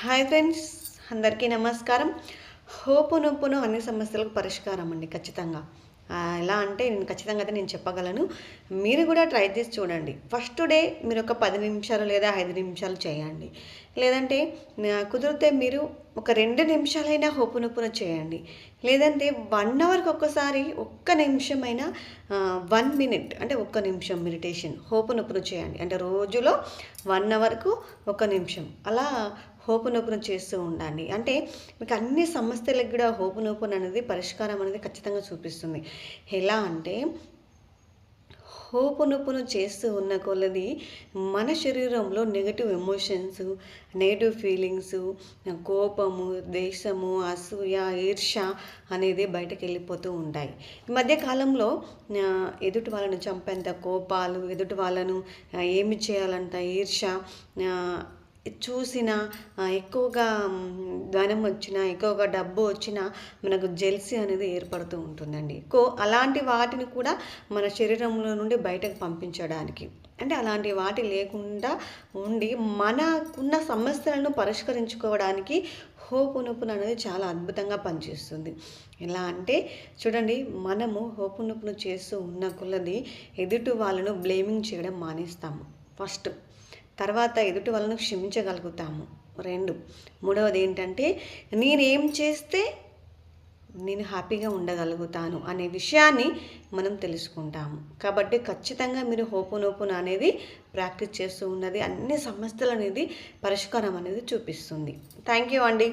Hi friends, అందరికీ నమస్కారం. Ho'oponopono అన్ని సమస్యలకు పరిష్కారం అండి ఖచ్చితంగా. ఎలా అంటే నేను ఖచ్చితంగా అయితే నేను చెప్పగలను. మీరు కూడా ట్రై చేసి చూడండి. ఫస్ట్ డే మీరు ఒక 10 నిమిషాలు లేదా 5 నిమిషాలు చేయండి. లేదంటే కుదిరితే మీరు ఒక 2 నిమిషాలైనా హోపోనోపోనో చేయండి. లేదంటే 1 అవర్‌కి ఒక్కసారి ఒక్క నిమిషమైనా 1 మినిట్ అంటే ఒక్క నిమిషం మెడిటేషన్ హోపోనోపోనో చేయండి. అంటే రోజులో 1 అవర్‌కు ఒక నిమిషం అలా హోపోనోపోనో చేస్తూ ఉండండి. అంటే మీకు అన్ని సమస్యలకు కూడా హోపోనోపోనో అనేది పరిష్కారం అనేది ఖచ్చితంగా చూపిస్తుంది. ఎలా అంటే హోపోనోపోనో చేస్తూ ఉన్న కొలది మన శరీరంలో నెగెటివ్ ఎమోషన్స్, నెగెటివ్ ఫీలింగ్స్, కోపము, ద్వేషము, అసూయ, ఈర్ష్య అనేది బయటకు వెళ్ళిపోతూ ఉంటాయి. ఈ మధ్య కాలంలో ఎదుటి వాళ్ళను చంపేంత కోపాలు, ఎదుటి వాళ్ళను ఏమి చేయాలంత ఈర్ష్య, చూసిన ఎక్కువగా ధనం వచ్చినా, ఎక్కువగా డబ్బు వచ్చినా మనకు జెల్సీ అనేది ఏర్పడుతూ ఉంటుందండి. అలాంటి వాటిని కూడా మన శరీరంలో నుండి బయటకు పంపించడానికి, అంటే అలాంటి వాటి లేకుండా ఉండి మనకున్న సమస్యలను పరిష్కరించుకోవడానికి హోపోనోపోనో అనేది చాలా అద్భుతంగా పనిచేస్తుంది. ఎలా అంటే చూడండి, మనము హోపోనోపోనో చేస్తూ ఉన్న కొలది ఎదుటి వాళ్ళను బ్లేమింగ్ చేయడం మానేస్తాము ఫస్ట్. తర్వాత ఎదుటి వాళ్ళను క్షమించగలుగుతాము 2. మూడవది ఏంటంటే నేనేం చేస్తే నేను హ్యాపీగా ఉండగలుగుతాను అనే విషయాన్ని మనం తెలుసుకుంటాము. కాబట్టి ఖచ్చితంగా మీరు హోపోనోపోనో అనేది ప్రాక్టీస్ చేస్తూ ఉన్నది అన్ని సమస్యలు అనేది పరిష్కారం అనేది చూపిస్తుంది. థ్యాంక్ యూ అండి.